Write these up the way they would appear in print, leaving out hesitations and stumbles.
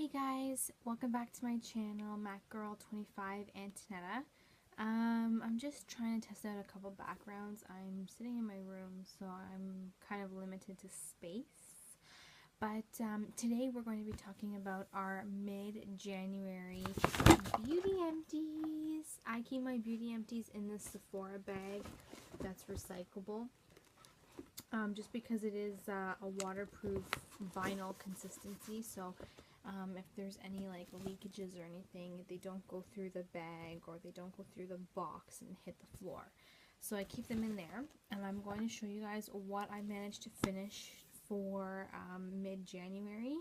Hey guys, welcome back to my channel, MacGirl25 Antonetta. I'm just trying to test out a couple backgrounds. I'm sitting in my room, so I'm kind of limited to space. But today we're going to be talking about our mid-January beauty empties. I keep my beauty empties in this Sephora bag that's recyclable. Just because it is a waterproof vinyl consistency, so if there's any like leakages or anything, they don't go through the bag or they don't go through the box and hit the floor. So I keep them in there, and I'm going to show you guys what I managed to finish for mid-January,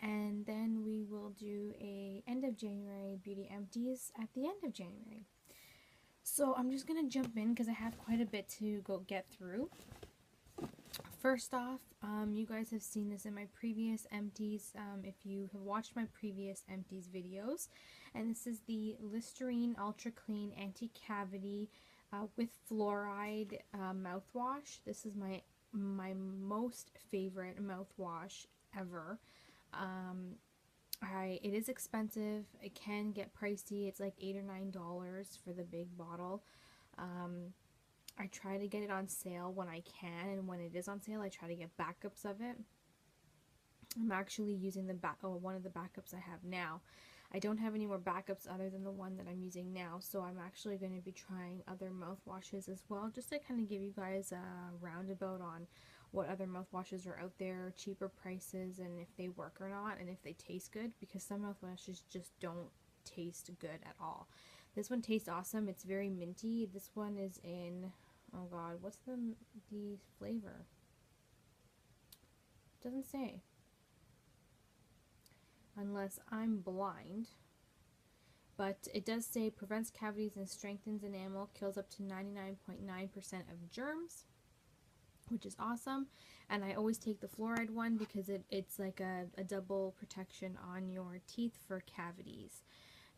and then we will do a end of January beauty empties at the end of January. So I'm just going to jump in because I have quite a bit to get through. First off, you guys have seen this in my previous empties, if you have watched my previous empties videos, and this is the Listerine Ultra Clean Anti-Cavity with Fluoride mouthwash. This is my most favorite mouthwash ever. It is expensive. It can get pricey. It's like $8 or $9 for the big bottle. I try to get it on sale when I can, and when it is on sale, I try to get backups of it. I'm actually using one of the backups I have now. I don't have any more backups other than the one that I'm using now, so I'm actually going to be trying other mouthwashes as well, just to kind of give you guys a roundabout on what other mouthwashes are out there, cheaper prices, and if they work or not, and if they taste good, because some mouthwashes just don't taste good at all. This one tastes awesome. It's very minty. This one is in, oh god, what's the flavor? It doesn't say. Unless I'm blind. But it does say prevents cavities and strengthens enamel, kills up to 99.9% of germs, which is awesome. And I always take the fluoride one because it's like a double protection on your teeth for cavities.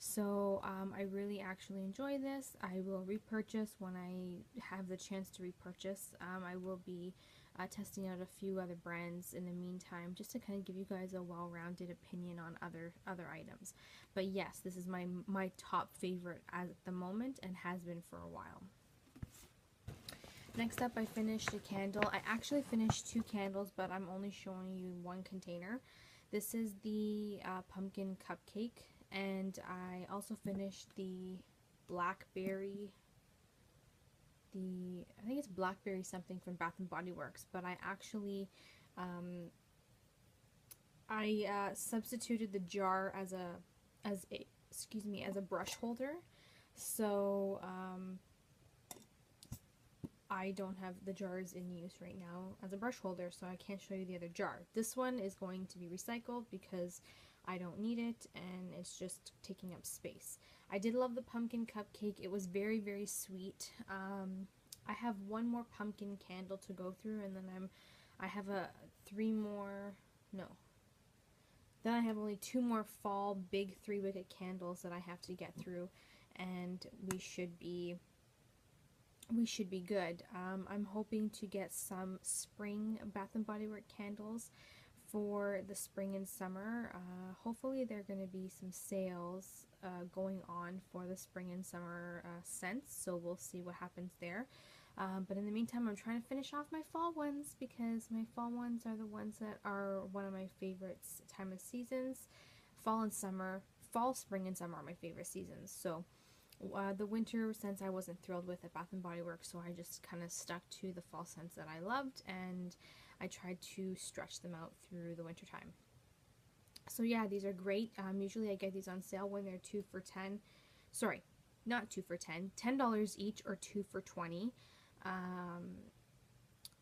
So I really actually enjoy this. I will repurchase when I have the chance to repurchase. I will be testing out a few other brands in the meantime, just to kind of give you guys a well-rounded opinion on other items. But yes, this is my top favorite at the moment, and has been for a while. Next up, I finished a candle. I actually finished 2 candles, but I'm only showing you one container. This is the pumpkin cupcake. And I also finished the blackberry, I think it's blackberry something from Bath and Body Works, but I actually, substituted the jar as a brush holder, so, I don't have the jars in use right now as a brush holder, so I can't show you the other jar. This one is going to be recycled because I don't need it, and it's just taking up space. I did love the pumpkin cupcake. It was very, very sweet. I have one more pumpkin candle to go through, and then I have then I have only 2 more fall big 3-wicket candles that I have to get through, and we should be good. I'm hoping to get some spring Bath and Body Works candles for the spring and summer. Hopefully there are going to be some sales going on for the spring and summer scents, so we'll see what happens there. But in the meantime, I'm trying to finish off my fall ones, because my fall ones are the ones that are one of my favorites time of seasons. Fall, spring, and summer are my favorite seasons. So the winter scents I wasn't thrilled with at Bath and Body Works, so I just kind of stuck to the fall scents that I loved, and I tried to stretch them out through the winter time. So yeah, these are great. Usually I get these on sale when they're 2 for $10. Sorry, not 2 for $10. $10 each, or 2 for $20.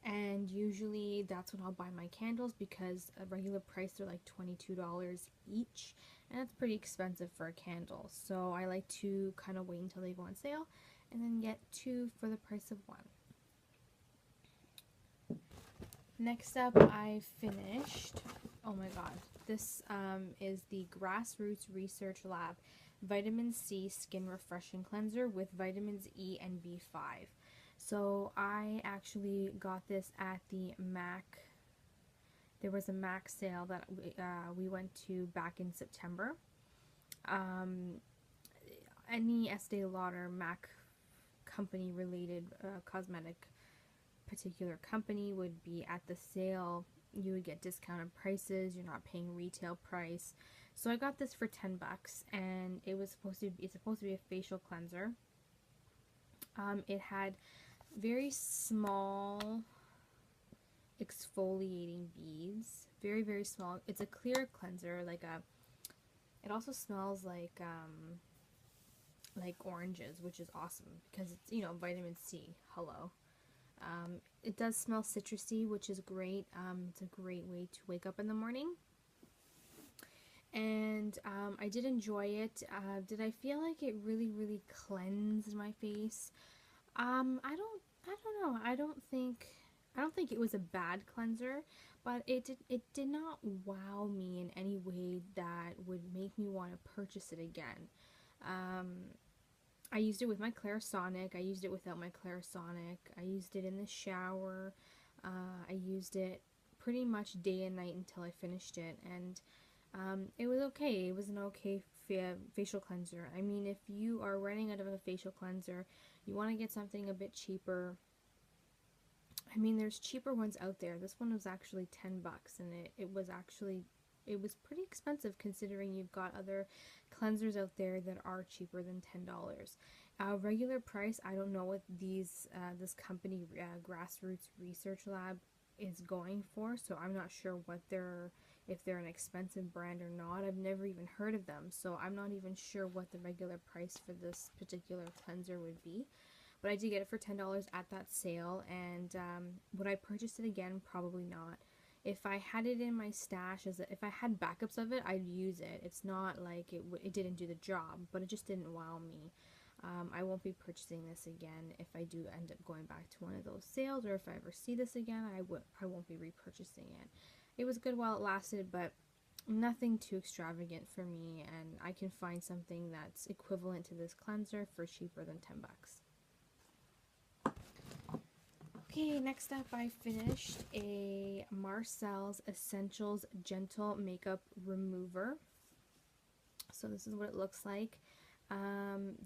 And usually that's when I'll buy my candles, because a regular price they're like $22 each, and that's pretty expensive for a candle. So I like to kind of wait until they go on sale and then get 2 for the price of 1. Next up, I finished, oh my god, this is the Grassroots Research Lab Vitamin C Skin Refreshing Cleanser with vitamins E and B5. So I actually got this at the there was a MAC sale that we went to back in September. Any Estee Lauder MAC company related cosmetic particular company would be at the sale. You would get discounted prices. You're not paying retail price. So I got this for $10, and it's supposed to be a facial cleanser. It had very small exfoliating beads, very, very small. It's a clear cleanser, it also smells like oranges, which is awesome because it's, you know, vitamin C. Hello. It does smell citrusy, which is great. It's a great way to wake up in the morning. And I did enjoy it. Did I feel like it really, really cleansed my face? I don't know. I don't think it was a bad cleanser, but it did not wow me in any way that would make me want to purchase it again. I used it with my Clarisonic. I used it without my Clarisonic. I used it in the shower. I used it pretty much day and night until I finished it, and it was okay. It was an okay facial cleanser. I mean, if you are running out of a facial cleanser, you want to get something a bit cheaper. I mean, there's cheaper ones out there. This one was actually $10, and it was pretty expensive considering you've got other cleansers out there that are cheaper than $10. Regular price, I don't know what this company, Grassroots Research Lab, is going for, so I'm not sure if they're an expensive brand or not. I've never even heard of them, so I'm not even sure what the regular price for this particular cleanser would be. But I did get it for $10 at that sale, and would I purchase it again? Probably not. If I had it in my stash, if I had backups of it, I'd use it. It's not like it didn't do the job, but it just didn't wow me. I won't be purchasing this again if I do end up going back to one of those sales, or if I ever see this again, I won't be repurchasing it. It was good while it lasted, but nothing too extravagant for me, and I can find something that's equivalent to this cleanser for cheaper than $10. Okay, next up I finished a Marcel's Essentials Gentle Makeup Remover. So this is what it looks like.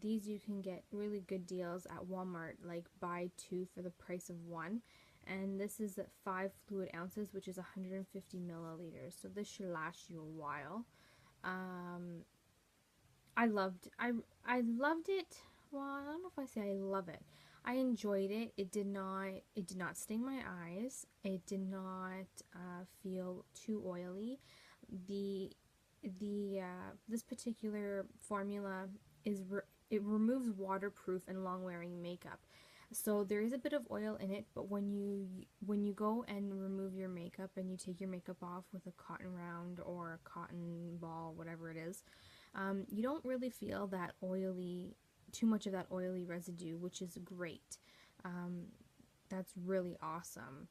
These you can get really good deals at Walmart, like buy 2 for the price of 1. And this is at 5 fluid ounces, which is 150 milliliters. So this should last you a while. I loved it. Well, I don't know if I say I love it. I enjoyed it. It did not sting my eyes. It did not feel too oily. This particular formula it removes waterproof and long-wearing makeup. So there is a bit of oil in it, but when you go and remove your makeup and you take your makeup off with a cotton round or a cotton ball, whatever it is, you don't really feel that too much of that oily residue, which is great. That's really awesome.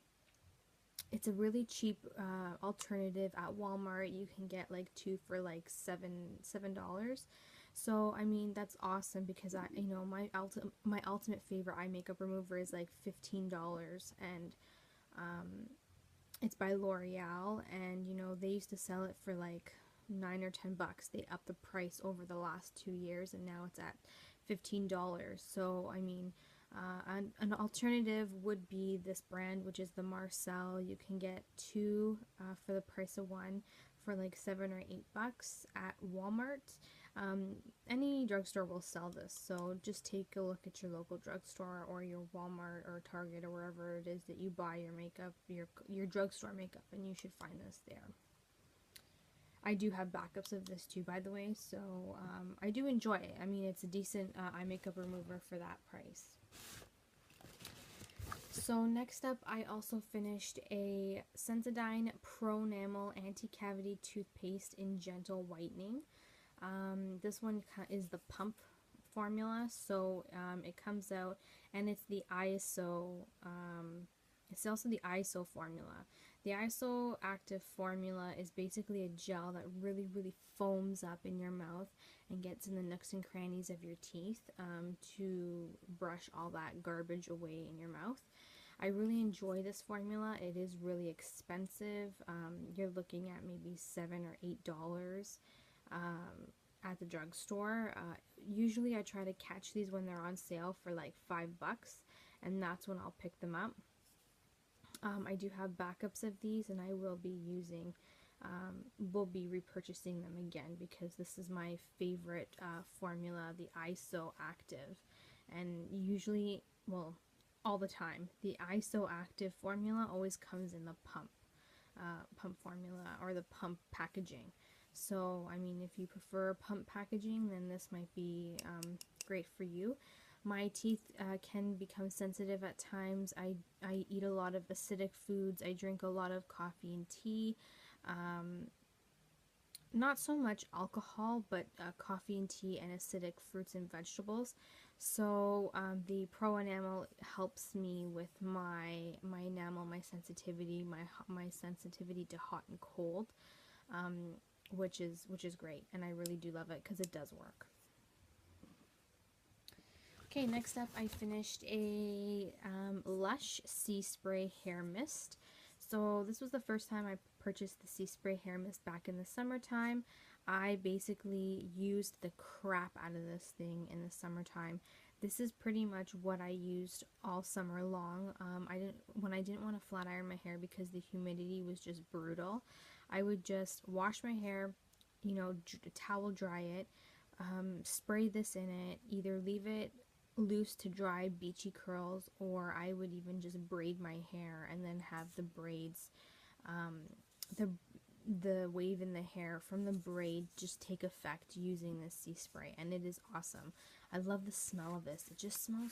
It's a really cheap alternative at Walmart. You can get like 2 for like $7. So I mean, that's awesome because my ultimate favorite eye makeup remover is like $15, and it's by L'Oreal, and you know, they used to sell it for like $9 or $10. They upped the price over the last 2 years, and now it's at $15. So I mean, an alternative would be this brand, which is the Marcel. You can get 2 for the price of 1 for like $7 or $8 at Walmart. Any drugstore will sell this, so just take a look at your local drugstore or your Walmart or Target or wherever it is that you buy your makeup, your drugstore makeup, and you should find this there. I do have backups of this too, by the way, so I do enjoy it. I mean, it's a decent eye makeup remover for that price. So next up, I also finished a Sensodyne Pro Enamel Anti-Cavity Toothpaste in Gentle Whitening. This one is the pump formula, so it comes out, and it's the ISO, it's also the ISO formula. The ISO active formula is basically a gel that really, really foams up in your mouth and gets in the nooks and crannies of your teeth to brush all that garbage away in your mouth. I really enjoy this formula. It is really expensive. You're looking at maybe $7 or $8 at the drugstore. Usually I try to catch these when they're on sale for like $5, and that's when I'll pick them up. I do have backups of these, and I will be repurchasing them again because this is my favorite formula, the ISO Active. And usually, well, all the time, the ISO Active formula always comes in the pump formula or the pump packaging. So, I mean, if you prefer pump packaging, then this might be great for you. My teeth can become sensitive at times. I eat a lot of acidic foods. I drink a lot of coffee and tea. Not so much alcohol, but coffee and tea and acidic fruits and vegetables. So the Pro Enamel helps me with my enamel, my sensitivity to hot and cold, which is great, and I really do love it because it does work. Okay, next up I finished a Lush Sea Spray Hair Mist. So this was the first time I purchased the Sea Spray Hair Mist back in the summertime. I basically used the crap out of this thing in the summertime. This is pretty much what I used all summer long. When I didn't want to flat iron my hair because the humidity was just brutal, I would just wash my hair, you know, towel dry it, spray this in it, either leave it loose to dry beachy curls, or I would even just braid my hair and then have the braids, the wave in the hair from the braid just take effect using this sea spray, and it is awesome. I love the smell of this. It just smells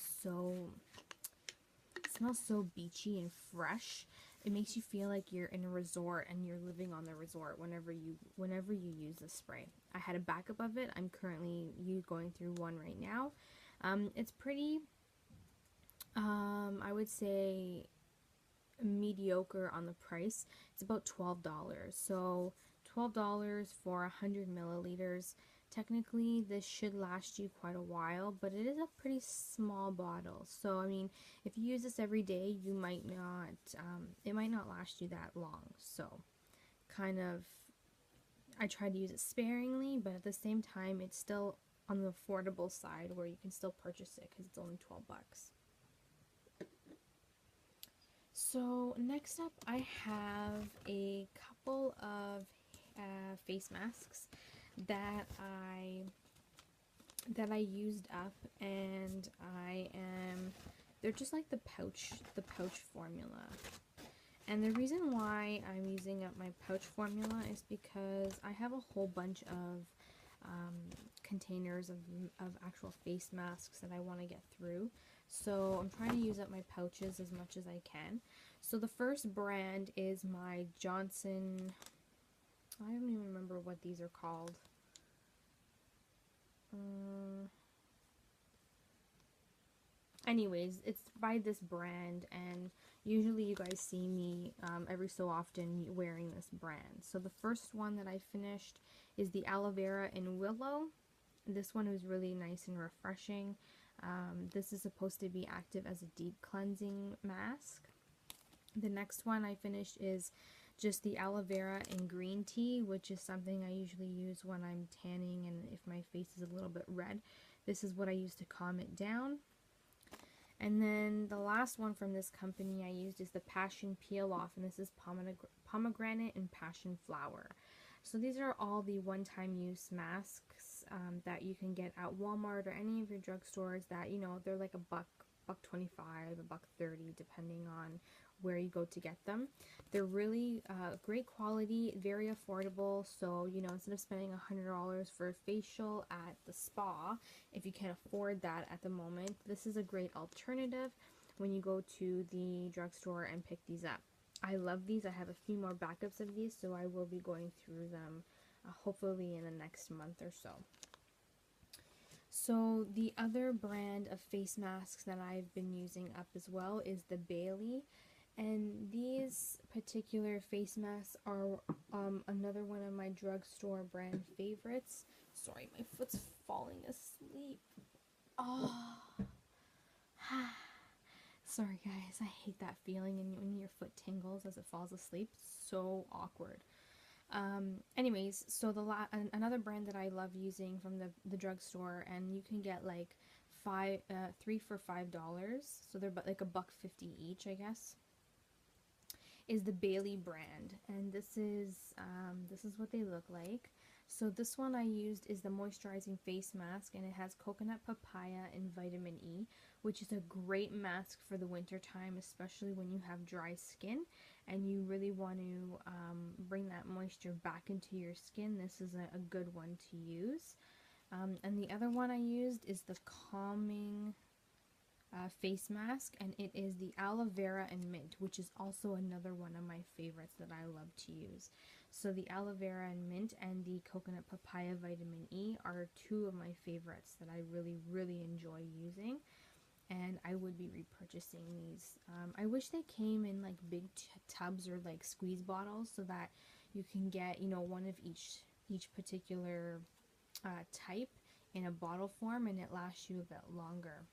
so beachy and fresh. It makes you feel like you're in a resort and you're living on the resort whenever you use this spray. I had a backup of it. I'm currently going through one right now. It's pretty, I would say, mediocre on the price. It's about $12. So $12 for 100 milliliters. Technically, this should last you quite a while, but it is a pretty small bottle. So, I mean, if you use this every day, you might not, it might not last you that long. So, kind of, I try to use it sparingly, but at the same time, it's still on the affordable side where you can still purchase it because it's only $12. So next up I have a couple of face masks that I used up, and they're just like the pouch formula. And the reason why I'm using up my pouch formula is because I have a whole bunch of containers of actual face masks that I want to get through. So I'm trying to use up my pouches as much as I can. So the first brand is my Johnson, I don't even remember what these are called. Anyways, it's by this brand, and usually you guys see me every so often wearing this brand. So the first one that I finished is the Aloe Vera in Willow. This one was really nice and refreshing. This is supposed to be active as a deep cleansing mask. The next one I finished is just the aloe vera and green tea, which is something I usually use when I'm tanning and if my face is a little bit red. This is what I use to calm it down. And then the last one from this company I used is the Passion Peel Off, and this is pomegranate and passion flower. So these are all the one-time use masks that you can get at Walmart or any of your drugstores that, you know, they're like $1.25, $1.30, depending on where you go to get them. They're really great quality, very affordable. So, you know, instead of spending $100 for a facial at the spa, if you can't afford that at the moment, this is a great alternative when you go to the drugstore and pick these up. I love these. I have a few more backups of these, so I will be going through them hopefully in the next month or so. So the other brand of face masks that I've been using up as well is the Bailey. And these particular face masks are another one of my drugstore brand favorites. Sorry, my foot's falling asleep. Oh. Sorry guys, I hate that feeling and when your foot tingles as it falls asleep. It's so awkward. Anyways, so another brand that I love using from the drugstore, and you can get like three for $5. So they're like $1.50 each, I guess. Is the Bailey brand, and this is what they look like. So this one I used is the moisturizing face mask, and it has coconut papaya and vitamin E, which is a great mask for the winter time, especially when you have dry skin and you really want to bring that moisture back into your skin. This is a good one to use. And the other one I used is the calming face mask, and it is the aloe vera and mint, which is also another one of my favorites that I love to use. So the aloe vera and mint and the coconut papaya vitamin E are two of my favorites that I really enjoy using, and I would be repurchasing these. I wish they came in like big tubs or like squeeze bottles so that you can get, you know, one of each particular type in a bottle form, and it lasts you a bit longer.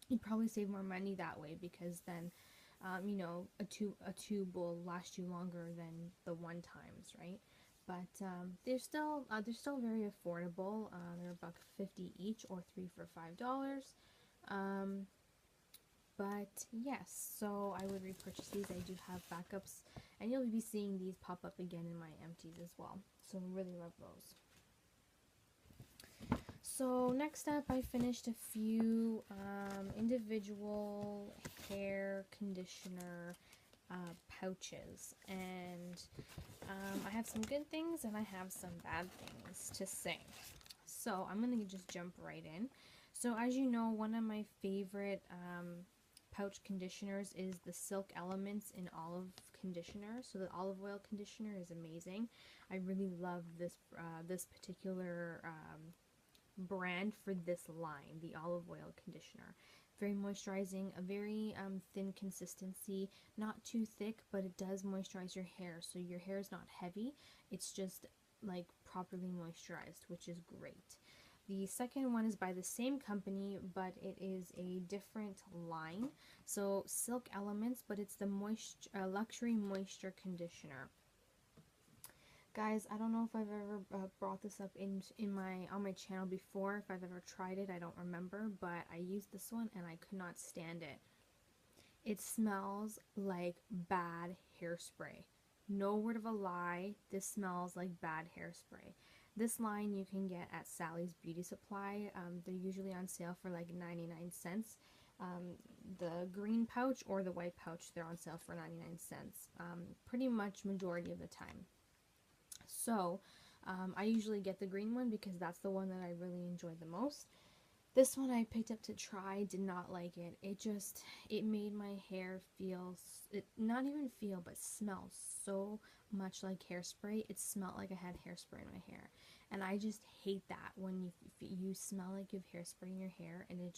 You'd probably save more money that way, because then you know, a tube will last you longer than the one times, right? But they're still very affordable. They're $1.50 each, or three for $5. But yes, so I would repurchase these. I do have backups, and you'll be seeing these pop up again in my empties as well. So I really love those. So next up, I finished a few individual hair conditioner pouches, and I have some good things and I have some bad things to say. So I'm gonna just jump right in. So as you know, one of my favorite pouch conditioners is the Silk Elements in Olive Conditioner. So the olive oil conditioner is amazing. I really love this particular brand for this line, the olive oil conditioner. Very moisturizing, a very thin consistency, not too thick, but it does moisturize your hair, so your hair is not heavy, it's just like properly moisturized, which is great. The second one is by the same company, but it is a different line. So Silk Elements, but it's the luxury moisture conditioner. Guys, I don't know if I've ever brought this up on my channel before, if I've ever tried it, I don't remember, but I used this one and I could not stand it. It smells like bad hairspray. No word of a lie, this smells like bad hairspray. This line you can get at Sally's Beauty Supply. They're usually on sale for like 99 cents. The green pouch or the white pouch, they're on sale for 99 cents. Pretty much majority of the time. So I usually get the green one because that's the one that I really enjoy the most. This one I picked up to try, did not like it. It made my hair feel, not even feel, but smell so much like hairspray. It smelled like I had hairspray in my hair. And I just hate that when you smell like you have hairspray in your hair, and it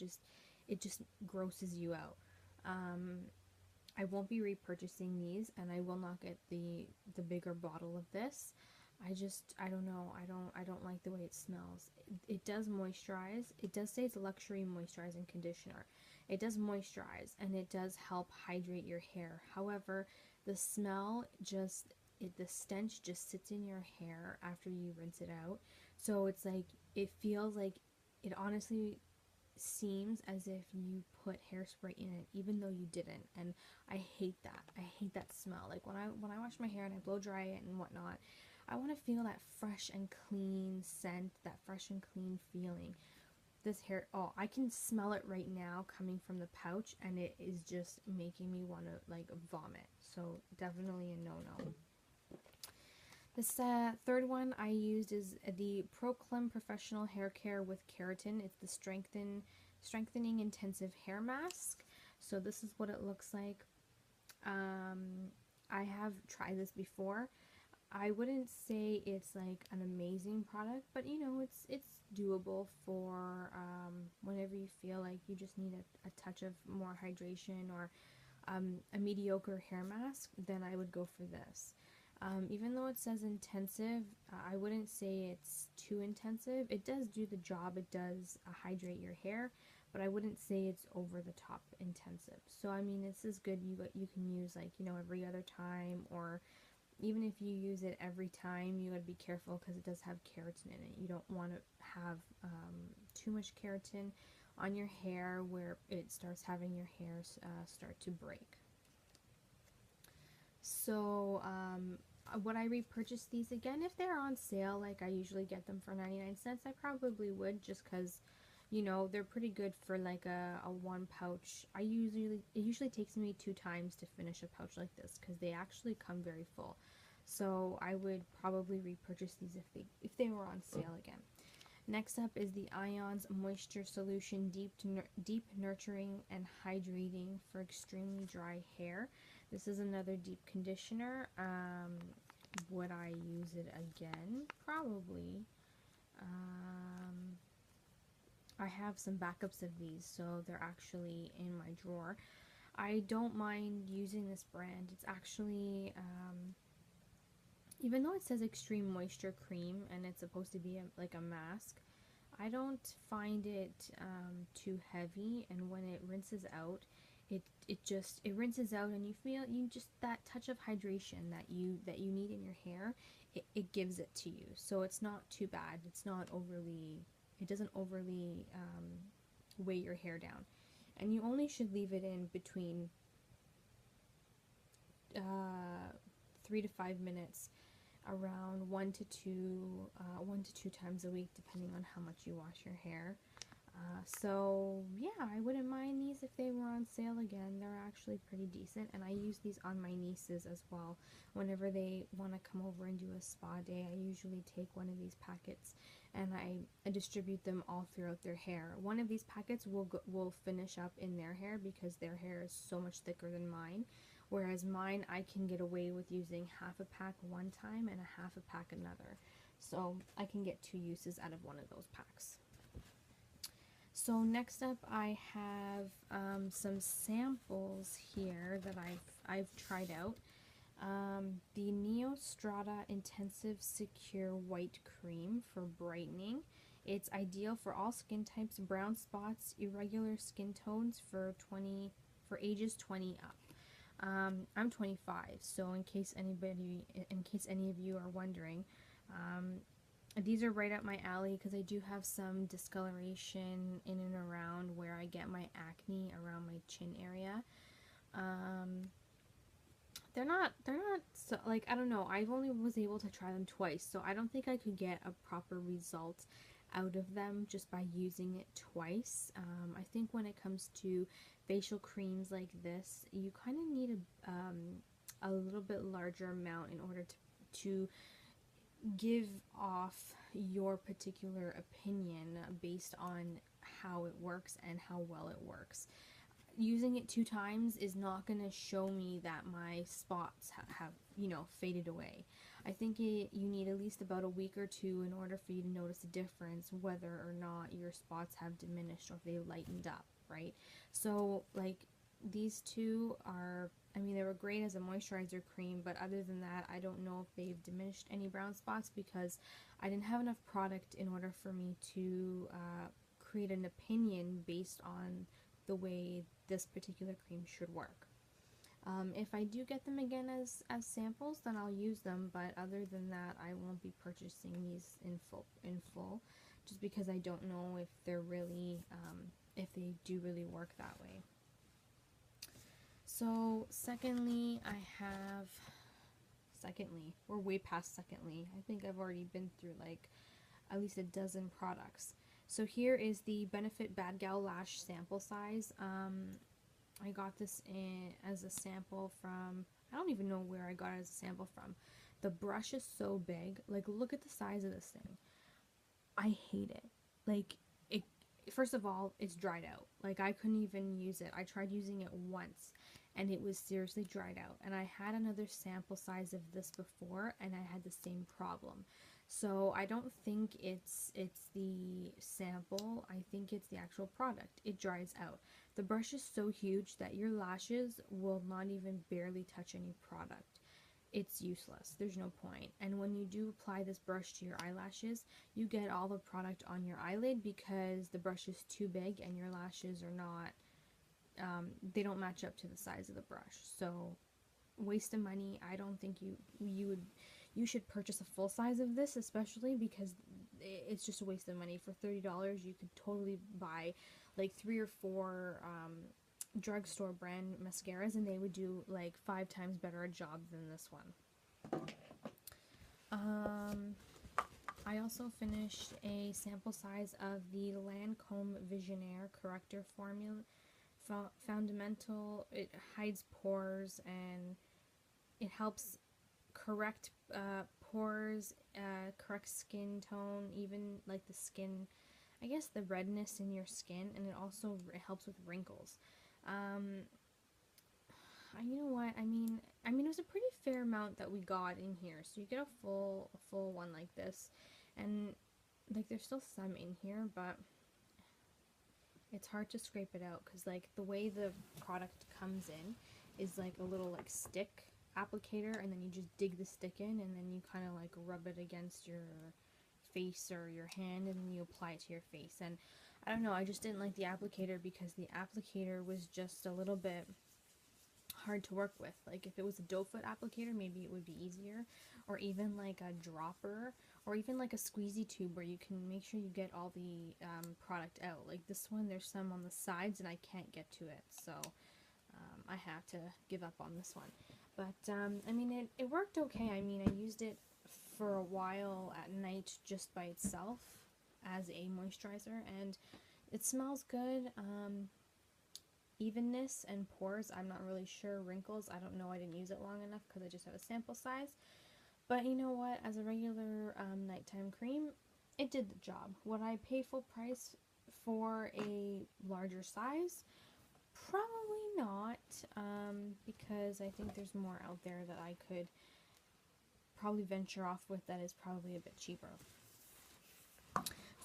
just grosses you out. I won't be repurchasing these, and I will not get the bigger bottle of this. I don't know, I don't like the way it smells. It does moisturize. It does say it's a luxury moisturizing conditioner. It does moisturize, and it does help hydrate your hair. However, the smell the stench just sits in your hair after you rinse it out. So it's like, it feels like, it honestly seems as if you put hairspray in it, even though you didn't. And I hate that. I hate that smell. Like when I wash my hair and I blow dry it and whatnot, I want to feel that fresh and clean scent, that fresh and clean feeling. This hair, oh, I can smell it right now coming from the pouch, and it is just making me want to like vomit. So definitely a no-no. This third one I used is the Proclaim Professional Hair Care with Keratin. It's the Strengthening Intensive Hair Mask. So this is what it looks like. I have tried this before. I wouldn't say it's like an amazing product, but you know, it's doable for whenever you feel like you just need a touch of more hydration, or a mediocre hair mask, then I would go for this. Even though it says intensive, I wouldn't say it's too intensive. It does do the job. It does hydrate your hair, but I wouldn't say it's over the top intensive. So I mean, this is good. You can use, like, you know, every other time, or even if you use it every time, you gotta be careful because it does have keratin in it. You don't want to have too much keratin on your hair where it starts having your hair start to break. So would I repurchase these again if they're on sale? Like, I usually get them for 99 cents. I probably would, just because, you know, they're pretty good for like a one pouch. It usually takes me 2 times to finish a pouch like this because they actually come very full. So I would probably repurchase these if they were on sale again. Next up is the Ions Moisture Solution Deep Nurturing and Hydrating for Extremely Dry Hair. This is another deep conditioner. Would I use it again? Probably. I have some backups of these, so they're actually in my drawer. I don't mind using this brand. It's actually, even though it says Extreme Moisture Cream and it's supposed to be like a mask, I don't find it too heavy, and when it rinses out, it rinses out, and you just that touch of hydration that you need in your hair, it gives it to you. So it's not too bad. It doesn't overly weigh your hair down, and you only should leave it in between 3 to 5 minutes, around 1 to 2 times a week, depending on how much you wash your hair. So yeah, I wouldn't mind these if they were on sale again. They're actually pretty decent, and I use these on my nieces as well. Whenever they want to come over and do a spa day, I usually take one of these packets and I distribute them all throughout their hair. One of these packets will finish up in their hair because their hair is so much thicker than mine, whereas mine, I can get away with using half a pack one time and a half a pack another. So I can get 2 uses out of one of those packs. So next up, I have some samples here that I've tried out. The Neostrata Intensive Secure White Cream for brightening. It's ideal for all skin types, brown spots, irregular skin tones for ages 20 up. I'm 25, so in case any of you are wondering, these are right up my alley because I do have some discoloration in and around where I get my acne around my chin area. They're not so, like, I don't know, I've only was able to try them twice, so I don't think I could get a proper result out of them just by using it twice. I think when it comes to facial creams like this, you kind of need a little bit larger amount in order to give off your particular opinion based on how it works and how well it works. Using it 2 times is not going to show me that my spots have, you know, faded away. I think you need at least about a week or 2 in order for you to notice a difference, whether or not your spots have diminished or if they lightened up, right? So, like, these 2 are, I mean, they were great as a moisturizer cream, but other than that, I don't know if they've diminished any brown spots because I didn't have enough product in order for me to create an opinion based on the way this particular cream should work. If I do get them again as samples, then I'll use them, but other than that, I won't be purchasing these in full, just because I don't know if they're really, if they do really work that way. So secondly, we're way past secondly. I think I've already been through like at least a dozen products. So here is the Benefit Bad Gal Lash sample size. I got this as a sample from, I don't even know where I got it as a sample from. The brush is so big. Like, look at the size of this thing. I hate it. Like, first of all, it's dried out. Like, I couldn't even use it. I tried using it once, and it was seriously dried out. And I had another sample size of this before, and I had the same problem. So I don't think it's the sample. I think it's the actual product. It dries out. The brush is so huge that your lashes will not even barely touch any product. it's useless. There's no point. And when you do apply this brush to your eyelashes, you get all the product on your eyelid because the brush is too big and your lashes are not, they don't match up to the size of the brush. So waste of money. I don't think you should purchase a full size of this, especially because it's just a waste of money. For $30 you could totally buy like 3 or 4 drugstore brand mascaras, and they would do like 5 times better a job than this one. I also finished a sample size of the Lancome Visionnaire corrector formula. Fundamental, it hides pores and it helps correct pores, correct skin tone, even like the skin, I guess the redness in your skin, and it also helps with wrinkles. You know what? I mean, it was a pretty fair amount that we got in here. So you get a full one like this, and like there's still some in here, but it's hard to scrape it out because like the way the product comes in is like a little like stick applicator, and then you just dig the stick in, and then you kind of like rub it against your face or your hand, and then you apply it to your face. And I don't know, I just didn't like the applicator because the applicator was just a little bit hard to work with. Like if it was a doe foot applicator, maybe it would be easier, or even like a dropper, or even like a squeezy tube where you can make sure you get all the product out. Like this one, there's some on the sides and I can't get to it, so I have to give up on this one. But I mean, it worked okay. I mean, I used it for a while at night just by itself as a moisturizer, and it smells good. Evenness and pores, I'm not really sure. Wrinkles, I don't know, I didn't use it long enough because I just have a sample size. But you know what, as a regular nighttime cream, it did the job. Would I pay full price for a larger size? Probably not, because I think there's more out there that I could probably venture off with that is probably a bit cheaper.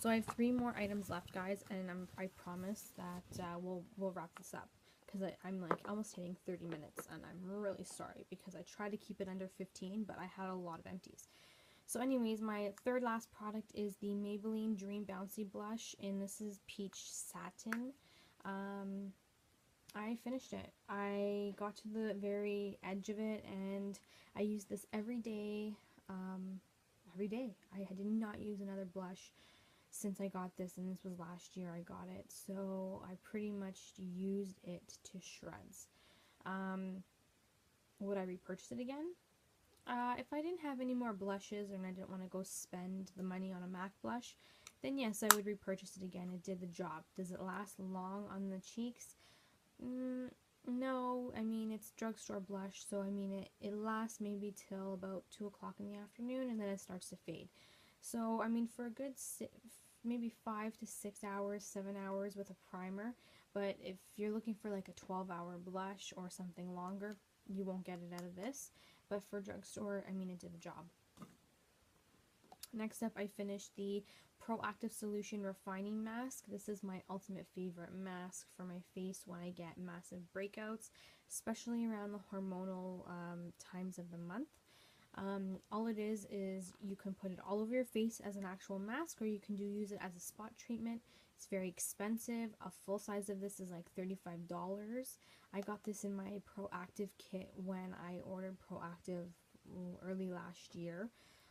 So I have 3 more items left, guys, and I promise that we'll wrap this up because I'm like almost hitting 30 minutes, and I'm really sorry because I try to keep it under 15, but I had a lot of empties. So anyways, my third last product is the Maybelline Dream Bouncy Blush, and this is Peach Satin. I finished it. I got to the very edge of it, and I use this every day. I did not use another blush since I got this, and this was last year I got it, so I pretty much used it to shreds. Would I repurchase it again? If I didn't have any more blushes and I didn't want to go spend the money on a MAC blush, then yes, I would repurchase it again. It did the job. Does it last long on the cheeks? No. I mean, it's drugstore blush, so I mean, it lasts maybe till about 2 o'clock in the afternoon, and then it starts to fade. So, I mean, for a good maybe 5 to 6 hours, 7 hours with a primer, but if you're looking for like a 12-hour blush or something longer, you won't get it out of this. But for drugstore, I mean, it did the job. Next up, I finished the Proactive Solution Refining Mask. This is my ultimate favorite mask for my face when I get massive breakouts, especially around the hormonal times of the month. All it is you can put it all over your face as an actual mask, or you can use it as a spot treatment. It's very expensive. A full size of this is like $35. I got this in my Proactive kit when I ordered Proactive early last year.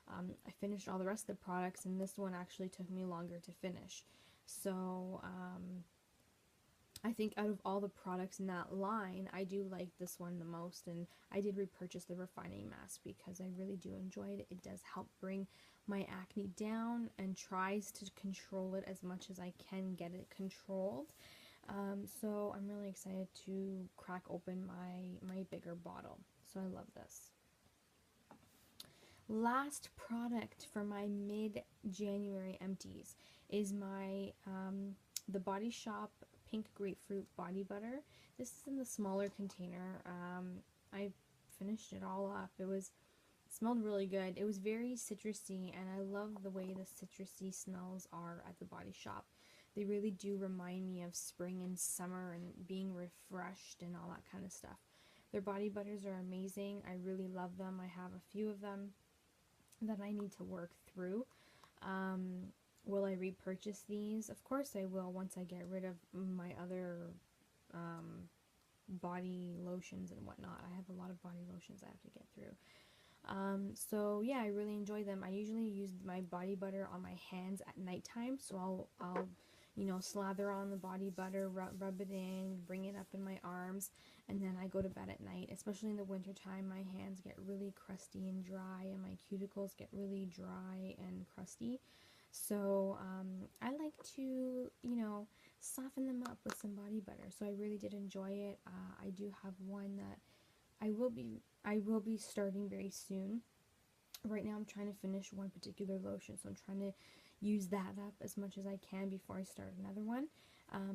I finished all the rest of the products, and this one actually took me longer to finish. So I think out of all the products in that line, I do like this one the most, and I did repurchase the refining mask because I really do enjoy it. It does help bring my acne down and tries to control it as much as I can get it controlled. So I'm really excited to crack open my bigger bottle. So I love this. Last product for my mid-January empties is my the Body Shop Pink Grapefruit Body Butter. This is in the smaller container. I finished it all up. It smelled really good. It was very citrusy, and I love the way the citrusy smells are at the Body Shop. They really do remind me of spring and summer and being refreshed and all that kind of stuff. Their body butters are amazing. I really love them. I have a few of them that I need to work through. Will I repurchase these? Of course I will, once I get rid of my other body lotions and whatnot. I have a lot of body lotions I have to get through. So yeah, I really enjoy them. I usually use my body butter on my hands at nighttime, so I'll you know, slather on the body butter, rub it in, bring it up in my arms, and then I go to bed at night. Especially in the winter time, my hands get really crusty and dry, and my cuticles get really dry and crusty. So I like to, you know, soften them up with some body butter. So I really did enjoy it. I do have one that I will be starting very soon. Right now I'm trying to finish one particular lotion, so I'm trying to use that up as much as I can before I start another one.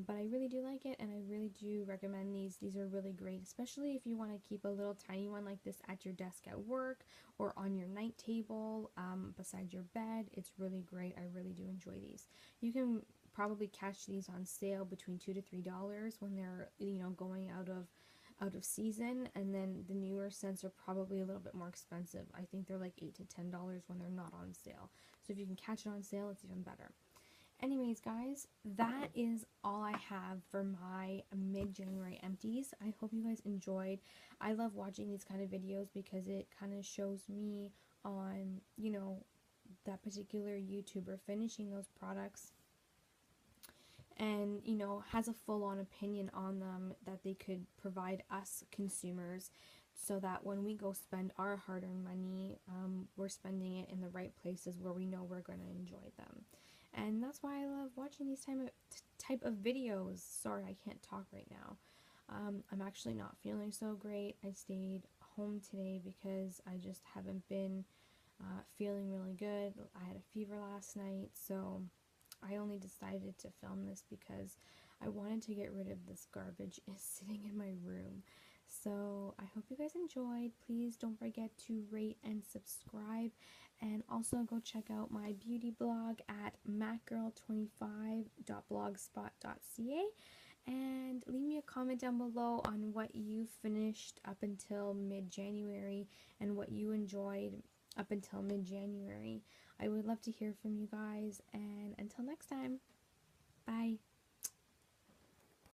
But I really do like it, and I really do recommend these. These are really great, especially if you want to keep a little tiny one like this at your desk at work or on your night table beside your bed. It's really great. I really do enjoy these. You can probably catch these on sale between $2 to $3 when they're, you know, going out of season, and then the newer scents are probably a little bit more expensive. I think they're like $8 to $10 when they're not on sale. So if you can catch it on sale, it's even better. Anyways, guys, that is all I have for my mid-January empties. I hope you guys enjoyed. I love watching these kind of videos because it kind of shows me on, you know, that particular YouTuber finishing those products and, you know, has a full-on opinion on them that they could provide us consumers, so that when we go spend our hard-earned money, we're spending it in the right places where we know we're going to enjoy them. And that's why I love watching these type of videos. Sorry, I can't talk right now. I'm actually not feeling so great. I stayed home today because I just haven't been feeling really good. I had a fever last night, so I only decided to film this because I wanted to get rid of this garbage sitting in my room. So I hope you guys enjoyed. Please don't forget to rate and subscribe, and also go check out my beauty blog at macgirl25.blogspot.ca, and leave me a comment down below on what you finished up until mid-January and what you enjoyed up until mid-January. I would love to hear from you guys, and until next time, bye.